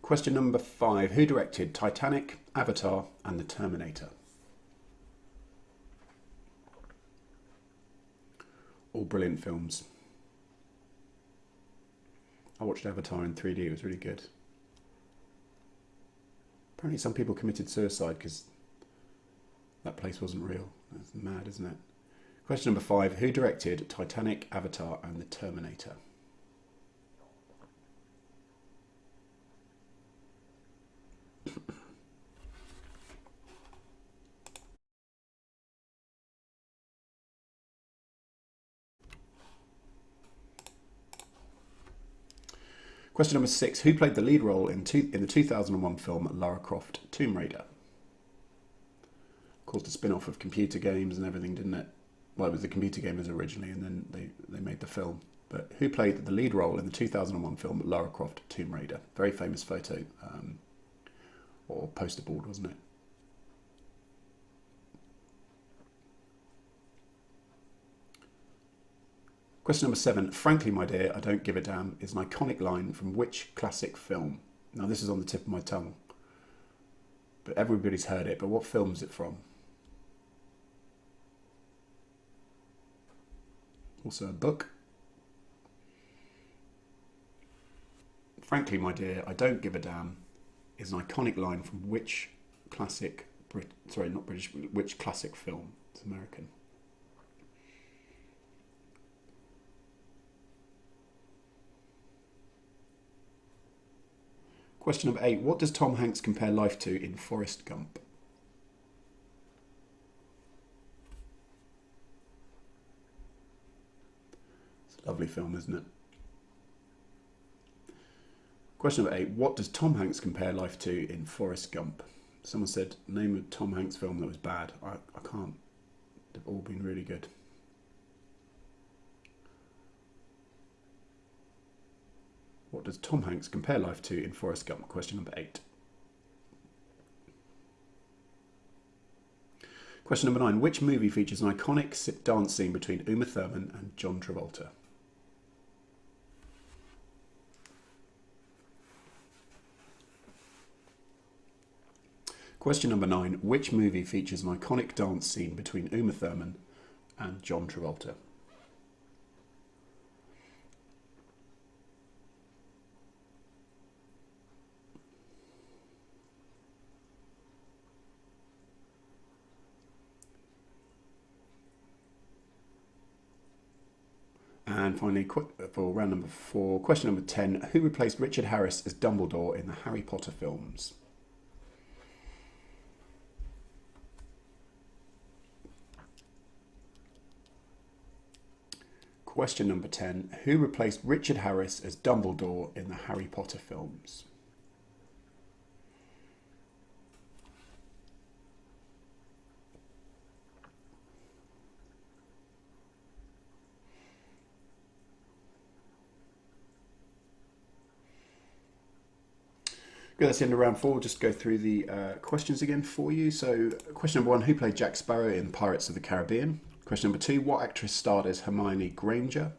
Question number 5. Who directed Titanic, Avatar and the Terminator? All brilliant films. I watched Avatar in 3D, it was really good. Apparently some people committed suicide because that place wasn't real. That's mad, isn't it? Question number 5. Who directed Titanic, Avatar and the Terminator? Question number 6. Who played the lead role in the 2001 film Lara Croft, Tomb Raider? Caused a spin-off of computer games and everything, didn't it? Well, it was the computer gamers originally, and then they made the film. But who played the lead role in the 2001 film Lara Croft, Tomb Raider? Very famous photo, or poster board, wasn't it? Question number 7. Frankly, my dear, I don't give a damn is an iconic line from which classic film? Now, this is on the tip of my tongue, but everybody's heard it. But what film is it from? Also a book. Frankly, my dear, I don't give a damn is an iconic line from which classic, which classic film? It's American. Question number 8. What does Tom Hanks compare life to in Forest Gump? It's a lovely film, isn't it? Question number 8. What does Tom Hanks compare life to in Forest Gump? Someone said, name a Tom Hanks film that was bad. I can't. They've all been really good. What does Tom Hanks compare life to in Forest Gump? Question number 8. Question number 9. Which movie features an iconic dance scene between Uma Thurman and John Travolta? Question number 9. Which movie features an iconic dance scene between Uma Thurman and John Travolta? And finally, for round number 4, question number 10. Who replaced Richard Harris as Dumbledore in the Harry Potter films? Question number 10. Who replaced Richard Harris as Dumbledore in the Harry Potter films? Good, that's the end of round 4. We'll just go through the questions again for you. So, question number 1, who played Jack Sparrow in Pirates of the Caribbean? Question number 2, what actress starred as Hermione Granger?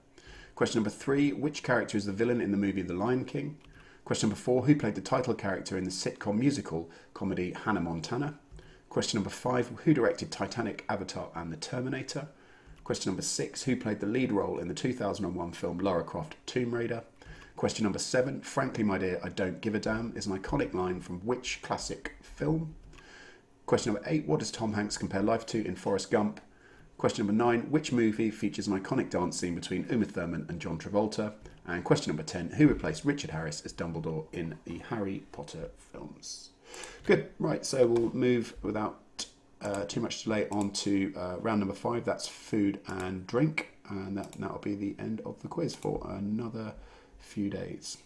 Question number 3, which character is the villain in the movie The Lion King? Question number 4, who played the title character in the sitcom musical comedy Hannah Montana? Question number 5, who directed Titanic, Avatar and the Terminator? Question number 6, who played the lead role in the 2001 film Lara Croft, Tomb Raider? Question number 7, frankly my dear, I don't give a damn is an iconic line from which classic film? Question number 8, what does Tom Hanks compare life to in Forest Gump? Question number 9, which movie features an iconic dance scene between Uma Thurman and John Travolta? And question number 10, who replaced Richard Harris as Dumbledore in the Harry Potter films? Good, right, so we'll move without too much delay on to round number 5, that's food and drink, and that'll be the end of the quiz for another few days.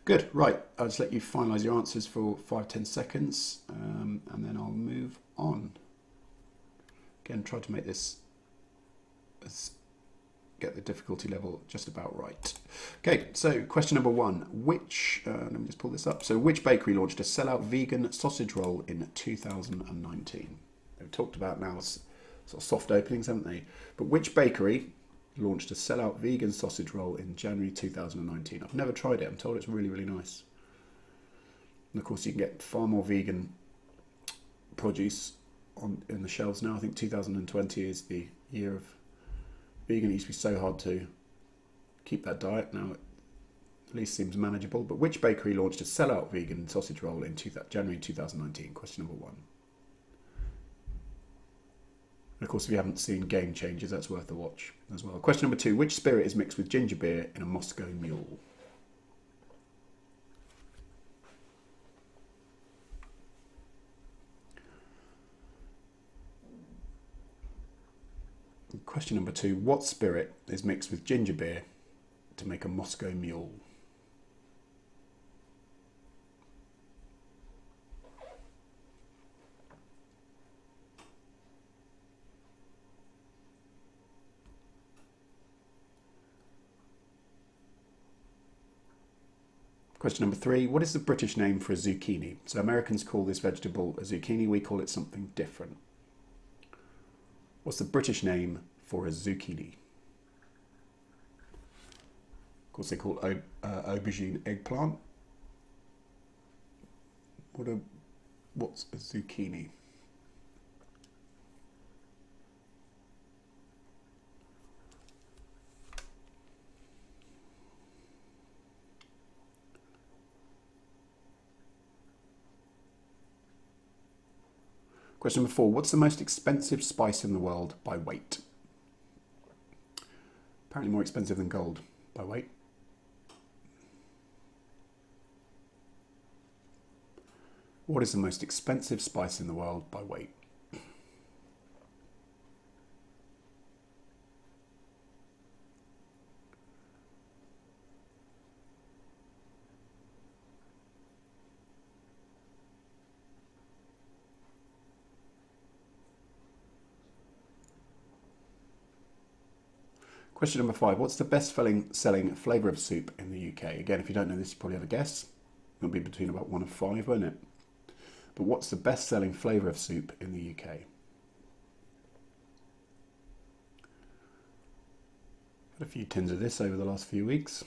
Good, right, I'll just let you finalise your answers for 5-10 seconds, and then I'll move on. Again, try to make this, get the difficulty level just about right. Okay, so question number 1. Let me just pull this up. So which bakery launched a sellout vegan sausage roll in 2019? They've talked about now sort of soft openings, haven't they? But which bakery launched a sellout vegan sausage roll in January 2019? I've never tried it. I'm told it's really, really nice. And of course, you can get far more vegan produce in the shelves now. I think 2020 is the year of vegan. It used to be so hard to keep that diet. Now it at least seems manageable. But which bakery launched a sellout vegan sausage roll in January 2019? Question number 1. And of course, if you haven't seen Game Changers, that's worth a watch as well. Question number 2. Which spirit is mixed with ginger beer in a Moscow Mule? Question number 2. What spirit is mixed with ginger beer to make a Moscow Mule? Question number 3. What is the British name for a zucchini? So Americans call this vegetable a zucchini. We call it something different. What's the British name for a zucchini? Of course, they call aubergine eggplant. What's a zucchini? Question number 4. What's the most expensive spice in the world by weight? Apparently more expensive than gold by weight. What is the most expensive spice in the world by weight? Question number 5. What's the best-selling flavour of soup in the UK? Again, if you don't know this, you probably have a guess. It'll be between about 1 and 5, won't it? But what's the best-selling flavour of soup in the UK? Had a few tins of this over the last few weeks.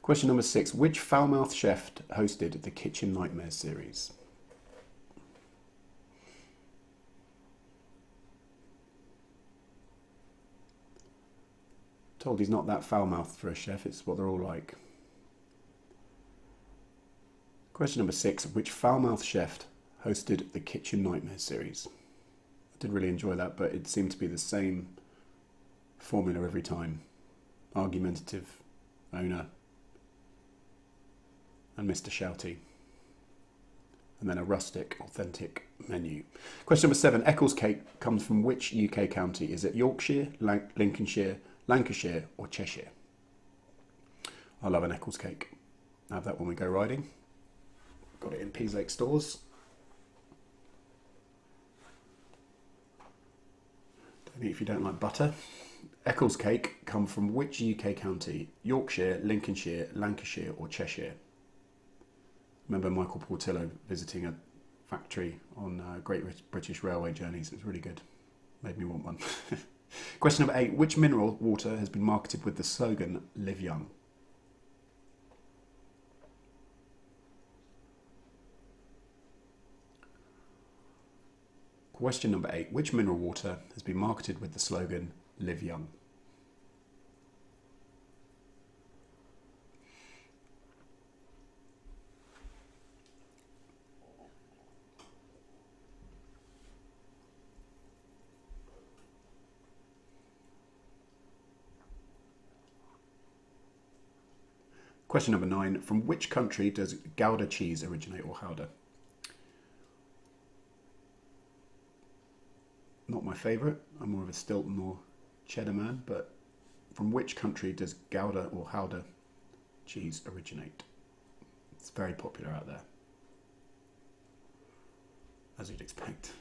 Question number 6. Which foul-mouthed chef hosted the Kitchen Nightmares series? Told he's not that foul-mouthed for a chef, it's what they're all like. Question number 6. Which foul-mouthed chef hosted the Kitchen Nightmares series? I did really enjoy that, but it seemed to be the same formula every time. Argumentative owner and Mr. Shouty. And then a rustic, authentic menu. Question number 7. Eccles cake comes from which UK county? Is it Yorkshire, Lincolnshire, Lancashire or Cheshire? I love an Eccles cake. I have that when we go riding. Got it in Peaslake stores. Don't eat if you don't like butter. Eccles cake come from which UK county? Yorkshire, Lincolnshire, Lancashire or Cheshire? Remember Michael Portillo visiting a factory on Great British Railway journeys. It was really good. Made me want one. Question number 8. Which mineral water has been marketed with the slogan Live Young? Question number 8. Which mineral water has been marketed with the slogan Live Young? Question number 9. From which country does Gouda cheese originate, or Gouda? Not my favourite. I'm more of a Stilton or cheddar man, but from which country does Gouda or Gouda cheese originate? It's very popular out there, as you'd expect.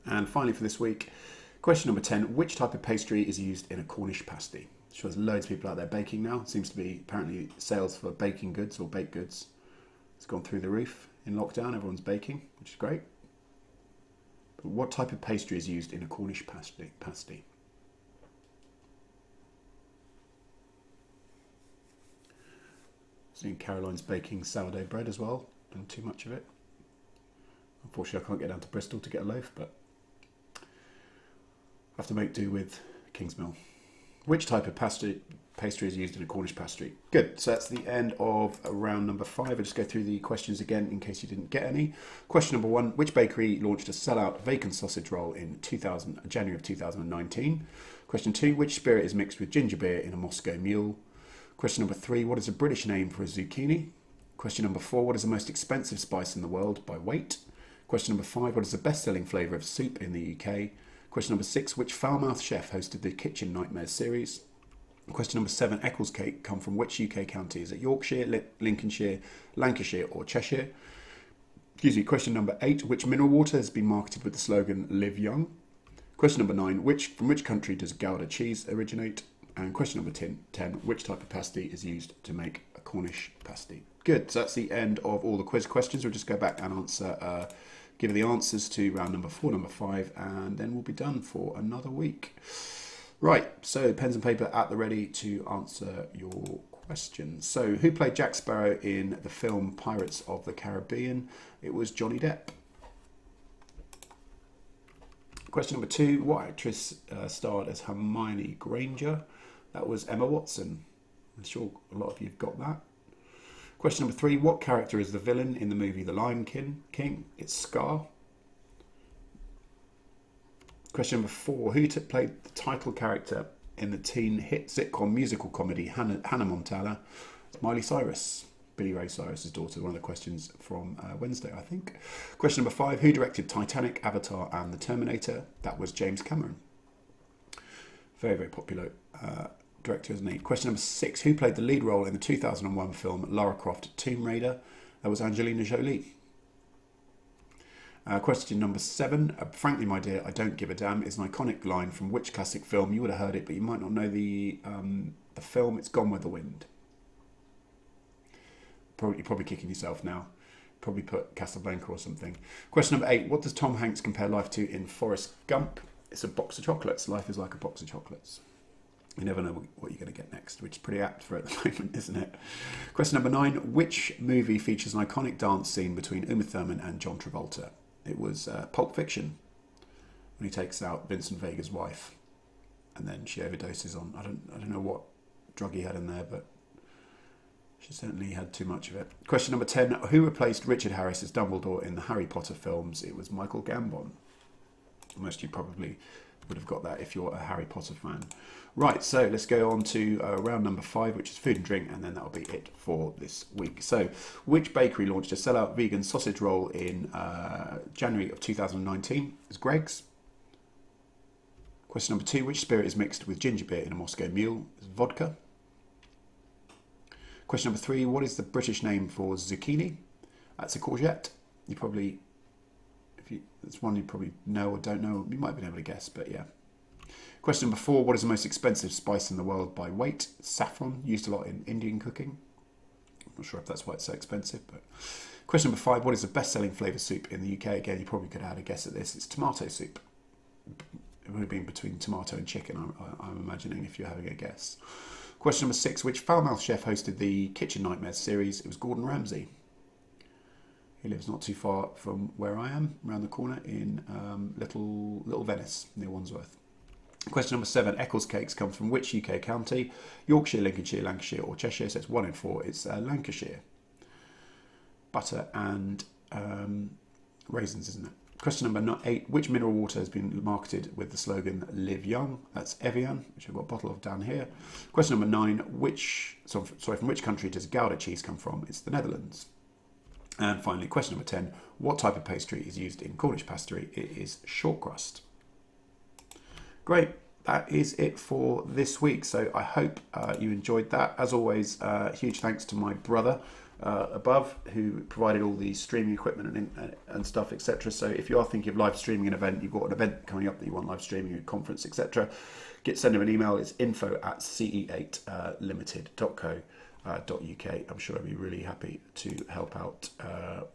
And finally for this week, question number 10, which type of pastry is used in a Cornish pasty? I'm sure there's loads of people out there baking now. It seems to be apparently sales for baking goods or baked goods. It's gone through the roof in lockdown. Everyone's baking, which is great. But what type of pastry is used in a Cornish pasty? Seeing Caroline's baking sourdough bread as well, and too much of it. Unfortunately, I can't get down to Bristol to get a loaf, but I have to make do with Kingsmill. Which type of pastry is used in a Cornish pasty? Good. So that's the end of round number 5. I'll just go through the questions again in case you didn't get any. Question number 1. Which bakery launched a sellout bacon sausage roll in January of 2019? Question 2. Which spirit is mixed with ginger beer in a Moscow Mule? Question number 3. What is a British name for a zucchini? Question number 4. What is the most expensive spice in the world by weight? Question number 5. What is the best-selling flavour of soup in the UK? Question number 6, which foul-mouthed chef hosted the Kitchen Nightmares series? Question number 7, Eccles cake come from which UK county? Is it Yorkshire, Lincolnshire, Lancashire or Cheshire? Excuse me. Question number 8, which mineral water has been marketed with the slogan Live Young? Question number 9, from which country does Gouda cheese originate? And question number 10, which type of pasty is used to make a Cornish pasty? Good, so that's the end of all the quiz questions. We'll just go back and answer give the answers to round number 4, number 5, and then we'll be done for another week. Right, so pens and paper at the ready to answer your questions. So, who played Jack Sparrow in the film Pirates of the Caribbean? It was Johnny Depp. Question number 2, what actress starred as Hermione Granger? That was Emma Watson. I'm sure a lot of you have got that. Question number 3, what character is the villain in the movie The Lion King? It's Scar. Question number 4, who played the title character in the teen hit sitcom musical comedy Hannah Montana? It's Miley Cyrus, Billy Ray Cyrus's daughter. One of the questions from Wednesday, I think. Question number 5, who directed Titanic, Avatar and The Terminator? That was James Cameron. Very, very popular director, isn't he? Question number 6, who played the lead role in the 2001 film Lara Croft Tomb Raider? That was Angelina Jolie. Question number 7, frankly my dear, I don't give a damn is an iconic line from which classic film? You would have heard it, but you might not know the film. It's Gone with the Wind. You're probably kicking yourself now. Probably put Casablanca or something. Question number 8, what does Tom Hanks compare life to in Forest Gump? It's a box of chocolates. Life is like a box of chocolates. You never know what you're going to get next, which is pretty apt for at the moment, isn't it? Question number 9, which movie features an iconic dance scene between Uma Thurman and John Travolta? It was Pulp Fiction, when he takes out Vincent Vega's wife, and then she overdoses on, I don't know what drug he had in there, but she certainly had too much of it. Question number 10, who replaced Richard Harris as Dumbledore in the Harry Potter films? It was Michael Gambon. Most of you probably would have got that if you're a Harry Potter fan. Right, so let's go on to round number 5, which is food and drink, and then that'll be it for this week. So, which bakery launched a sellout vegan sausage roll in January of 2019? It's Greg's. Question number 2, which spirit is mixed with ginger beer in a Moscow Mule? It's vodka. Question number 3, what is the British name for zucchini? That's a courgette. You probably, it's one you probably know or don't know. You might have been able to guess, but yeah. Question number 4, what is the most expensive spice in the world by weight? Saffron, used a lot in Indian cooking. I'm not sure if that's why it's so expensive, but... Question number 5, what is the best-selling flavour soup in the UK? Again, you probably could have had a guess at this. It's tomato soup. It would have been between tomato and chicken, I'm imagining, if you're having a guess. Question number 6, which foul-mouthed chef hosted the Kitchen Nightmares series? It was Gordon Ramsay. He lives not too far from where I am, around the corner in Little Venice, near Wandsworth. Question number 7, Eccles cakes come from which UK county? Yorkshire, Lincolnshire, Lancashire or Cheshire? So it's 1 in 4. It's Lancashire. Butter and raisins, isn't it? Question number 8, which mineral water has been marketed with the slogan Live Young? That's Evian, which I've got a bottle of down here. Question number 9, from which country does Gouda cheese come from? It's the Netherlands. And finally, question number 10, what type of pastry is used in Cornish Pasty? It is short crust. Great, that is it for this week. So I hope you enjoyed that. As always, huge thanks to my brother above, who provided all the streaming equipment and stuff, etc. So if you are thinking of live streaming an event, you've got an event coming up that you want live streaming, a conference, etc., send him an email. It's info@ce8limited.co.uk. I'm sure I'd be really happy to help out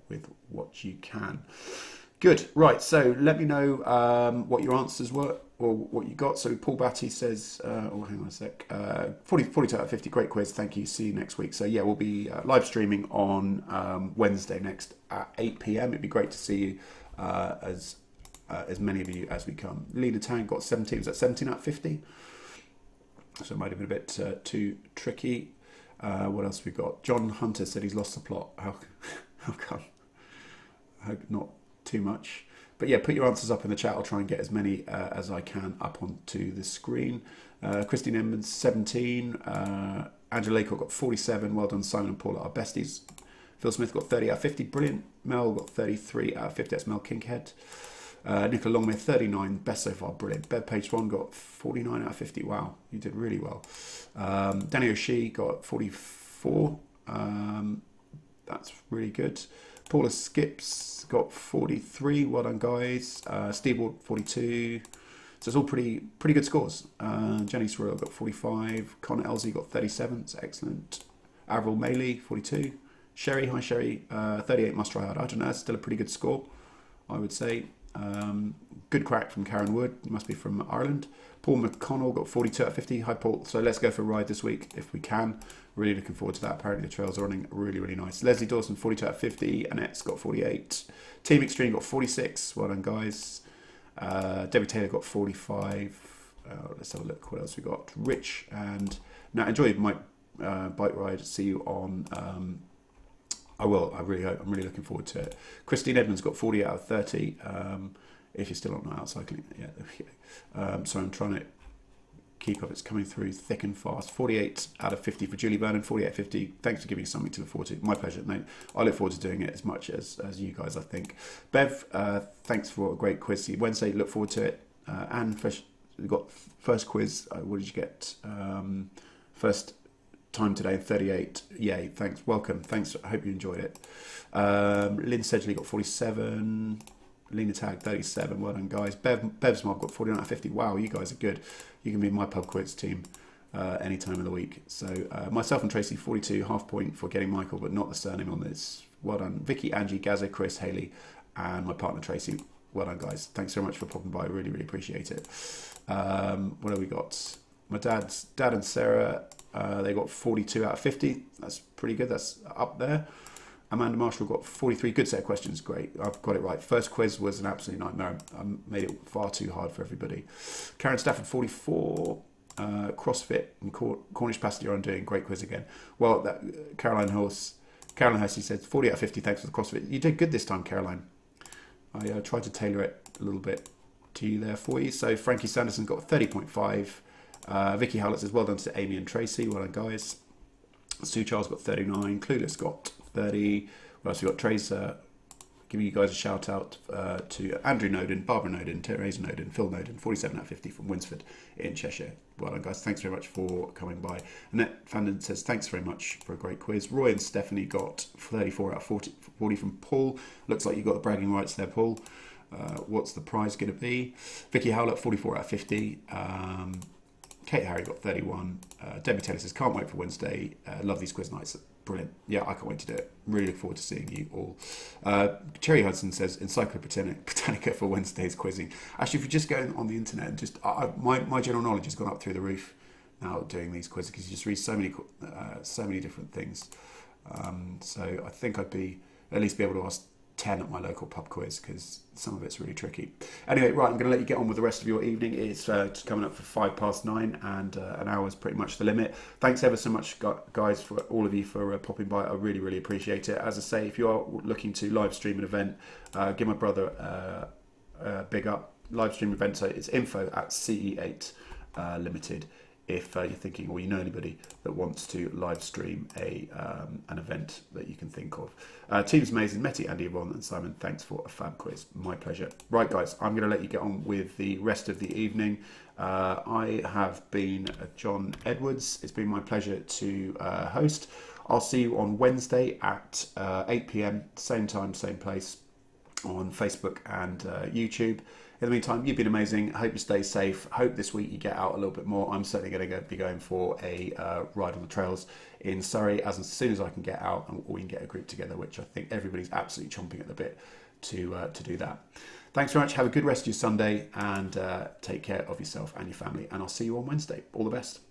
with what you can. Good. Right. So let me know what your answers were or what you got. So Paul Batty says, oh, hang on a sec. 42 out of 50. Great quiz. Thank you. See you next week. So yeah, we'll be live streaming on Wednesday next at 8 p.m. It'd be great to see you as many of you as we come. Lena Tang got 17. Was that 17 out of 50? So it might have been a bit too tricky. What else we got? John Hunter said he's lost the plot. How come? I hope not too much, but yeah, put your answers up in the chat. I'll try and get as many as I can up onto the screen. Christine Edmonds 17, Angela Laycock got 47. Well done, Simon and Paula, our besties. Phil Smith got 30 out of 50, brilliant. Mel got 33 out of 50, that's Mel Kinkhead. Nicola Longmere 39, best so far, brilliant. Bev Page Swan got 49 out of 50, wow, you did really well. Danny O'Shea got 44, that's really good. Paula Skips got 43. Well done, guys. Steve Ward 42. So it's all pretty good scores. Jenny Sorrell got 45. Connor Elsie got 37. It's excellent. Avril Maley 42. Sherry, hi Sherry. 38. Must try hard. I don't know. That's still a pretty good score, I would say. Good crack from Karen Wood. He must be from Ireland. Paul McConnell got 42 out of 50. Hi Paul. So let's go for a ride this week if we can. Really looking forward to that. Apparently the trails are running really, really nice. Leslie Dawson 42 out of 50. Annette's got 48. Team Extreme got 46. Well done, guys. Debbie Taylor got 45. Let's have a look. What else we got? Rich and now enjoy my bike ride. See you on. I will. I really hope. I'm really looking forward to it. Christine Edmonds got 40 out of 30. If you're still not out cycling, yeah. So I'm trying to keep up. It's coming through thick and fast. 48 out of 50 for Julie Vernon. 48 out of 50. Thanks for giving me something to look forward to. My pleasure, mate. I look forward to doing it as much as you guys, I think. Bev, thanks for a great quiz. See you Wednesday. Look forward to it. Anne, we've got first quiz. What did you get? First time today, 38. Yay, thanks. Welcome. Thanks. I hope you enjoyed it. Lynn Sedgley got 47. Lena Tag 37. Well done, guys. Bev's Mob got 49 out of 50. Wow, you guys are good. You can be in my pub quiz team any time of the week. So myself and Tracy 42, half point for getting Michael, but not the surname on this. Well done, Vicky, Angie, Gaza, Chris, Haley, and my partner Tracy. Well done, guys. Thanks so much for popping by. Really, really appreciate it. What have we got? My dad and Sarah, they got 42 out of 50. That's pretty good. That's up there. Amanda Marshall got 43. Good set of questions. Great. I've got it right. First quiz was an absolute nightmare. I made it far too hard for everybody. Karen Stafford, 44. CrossFit and Cornish Pasty are on doing. Great quiz again. Well, Caroline Hussey said 40 out of 50. Thanks for the CrossFit. You did good this time, Caroline. I tried to tailor it a little bit to you there for you. So Frankie Sanderson got 30.5. Vicky Howlett says, well done to Amy and Tracy. Well done, guys. Sue Charles got 39. Clueless got 30. What else we got? Tracer giving you guys a shout out to Andrew Noden, Barbara Noden, Teresa Noden, Phil Noden, 47 out of 50 from Winsford in Cheshire. Well done, guys. Thanks very much for coming by. Annette Fandon says, thanks very much for a great quiz. Roy and Stephanie got 34 out of 40 from Paul. Looks like you got the bragging rights there, Paul. What's the prize going to be? Vicky Howlett, 44 out of 50. Kate Harry got 31. Debbie Taylor says, can't wait for Wednesday. Love these quiz nights. Brilliant. Yeah, I can't wait to do it. Really look forward to seeing you all. Cherry Hudson says, Encyclopedia Britannica for Wednesday's quizzing. Actually, if you just go on the internet and just... my general knowledge has gone up through the roof now doing these quizzes, because you just read so many different things. So I think I'd at least be able to ask 10 at my local pub quiz, because some of it's really tricky. Anyway, right, I'm going to let you get on with the rest of your evening. It's just coming up for 9:05, and an hour is pretty much the limit. Thanks ever so much, guys, for all of you for popping by. I really, really appreciate it. As I say, if you are looking to live stream an event, give my brother a big up. Live stream event, so it's info@ce8 limited. If you're thinking, or you know anybody that wants to live stream an event that you can think of. Team's amazing. Meti, Andy, Yvonne and Simon, thanks for a fab quiz. My pleasure. Right, guys, I'm going to let you get on with the rest of the evening. I have been John Edwards. It's been my pleasure to host. I'll see you on Wednesday at 8 p.m, same time, same place, on Facebook and YouTube. In the meantime, you've been amazing. I hope you stay safe. Hope this week you get out a little bit more. I'm certainly going to be going for a ride on the trails in Surrey as soon as I can get out, and we can get a group together, which I think everybody's absolutely chomping at the bit to do that. Thanks very much. Have a good rest of your Sunday, and take care of yourself and your family. And I'll see you on Wednesday. All the best.